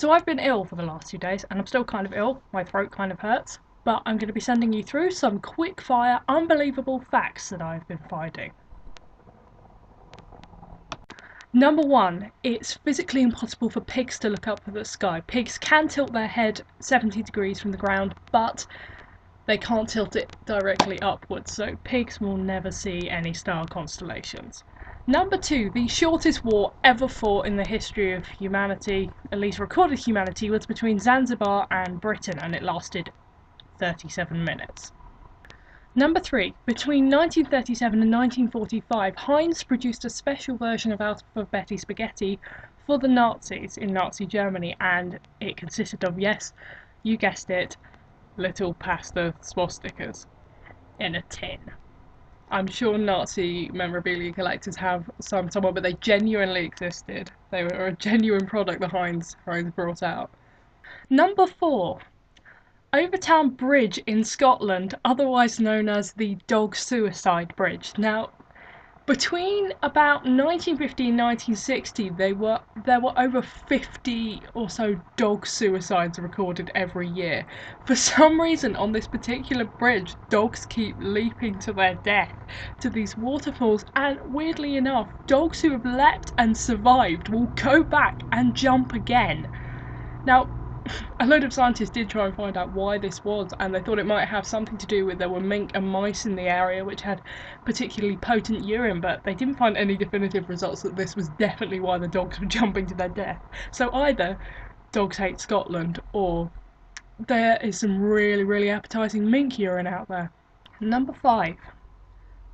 So I've been ill for the last 2 days, and I'm still kind of ill. My throat kind of hurts. But I'm going to be sending you through some quick-fire, unbelievable facts that I've been finding. Number one, it's physically impossible for pigs to look up at the sky. Pigs can tilt their head 70 degrees from the ground, but they can't tilt it directly upwards, so pigs will never see any star constellations. Number two, the shortest war ever fought in the history of humanity, at least recorded humanity, was between Zanzibar and Britain, and it lasted 37 minutes. Number three, between 1937 and 1945, Heinz produced a special version of Alphabeti spaghetti for the Nazis in Nazi Germany, and it consisted of, yes, you guessed it, little pasta swastikas in a tin. I'm sure Nazi memorabilia collectors have some somewhere, but they genuinely existed. They were a genuine product that Heinz brought out. Number four, Overtown Bridge in Scotland, otherwise known as the Dog Suicide Bridge. Now, between about 1950 and 1960, there were over 50 or so dog suicides recorded every year. For some reason, on this particular bridge, dogs keep leaping to their death to these waterfalls, and weirdly enough, dogs who have leapt and survived will go back and jump again. Now, a load of scientists did try and find out why this was, and they thought it might have something to do with there were mink and mice in the area which had particularly potent urine, but they didn't find any definitive results that this was definitely why the dogs were jumping to their death. So either dogs hate Scotland, or there is some really, really appetising mink urine out there. Number five,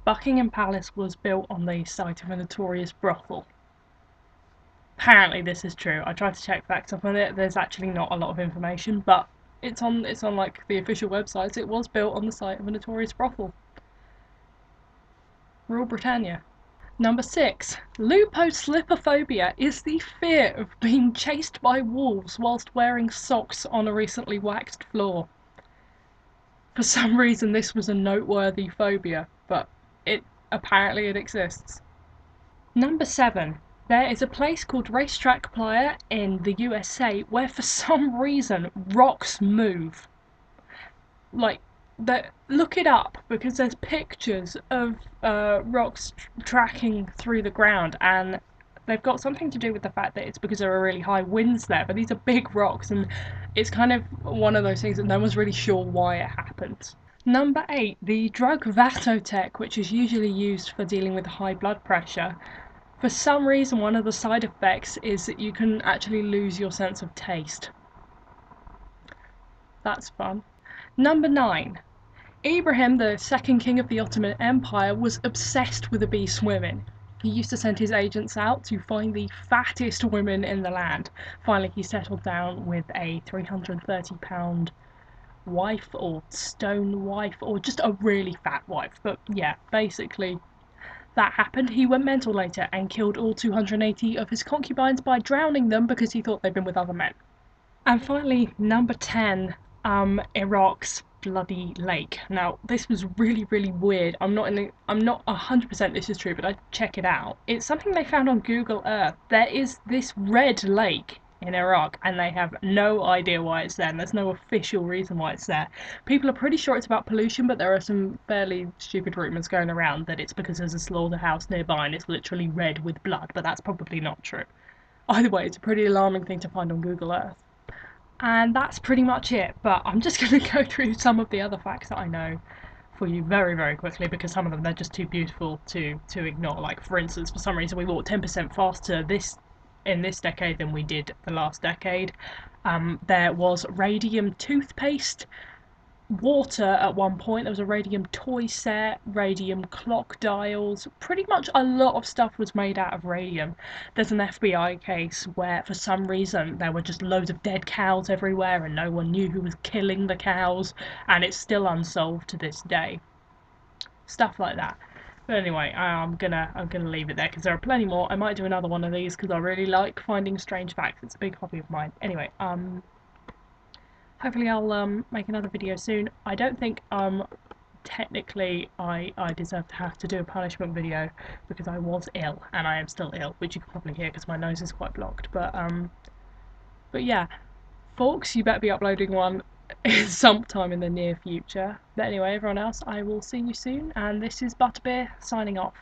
Buckingham Palace was built on the site of a notorious brothel. Apparently this is true. I tried to check facts up on it. There's actually not a lot of information, but it's on like the official websites. It was built on the site of a notorious brothel. Rule Britannia. Number six, luposlipophobia is the fear of being chased by wolves whilst wearing socks on a recently waxed floor. For some reason this was a noteworthy phobia, but apparently it exists. Number seven, there is a place called Racetrack Playa in the USA where for some reason rocks move. Like, look it up, because there's pictures of rocks tracking through the ground, and they've got something to do with the fact that it's because there are really high winds there, but these are big rocks, and it's kind of one of those things that no one's really sure why it happens. Number eight, the drug Vasotec, which is usually used for dealing with high blood pressure. For some reason, one of the side effects is that you can actually lose your sense of taste. That's fun. Number nine, Ibrahim, the second king of the Ottoman Empire, was obsessed with the beast women. He used to send his agents out to find the fattest women in the land. Finally, he settled down with a 330-pound wife, or stone wife, or just a really fat wife. But yeah, basically that happened. He went mental later and killed all 280 of his concubines by drowning them because he thought they'd been with other men. And finally, number 10, Iraq's bloody lake. Now, this was really, really weird. I'm not 100% this is true, but I check it out. It's something they found on Google Earth. There is this red lake in Iraq, and they have no idea why it's there, and there's no official reason why it's there. People are pretty sure it's about pollution, but there are some fairly stupid rumours going around that it's because there's a slaughterhouse nearby and it's literally red with blood, but that's probably not true. Either way, it's a pretty alarming thing to find on Google Earth. And that's pretty much it, but I'm just going to go through some of the other facts that I know for you very, very quickly, because some of them, they're just too beautiful to ignore. Like, for instance, for some reason we walked 10% faster in this decade than we did the last decade. There was radium toothpaste, water at one point, there was a radium toy set, radium clock dials, pretty much a lot of stuff was made out of radium. There's an FBI case where for some reason there were just loads of dead cows everywhere and no one knew who was killing the cows, and it's still unsolved to this day. Stuff like that. But anyway, I'm gonna leave it there because there are plenty more. I might do another one of these because I really like finding strange facts. It's a big hobby of mine. Anyway, hopefully I'll make another video soon. I don't think technically I deserve to have to do a punishment video because I was ill, and I am still ill, which you can probably hear because my nose is quite blocked. But But yeah, Forks, you better be uploading one sometime in the near future. But anyway, everyone else, I will see you soon, and this is Butterbeer signing off.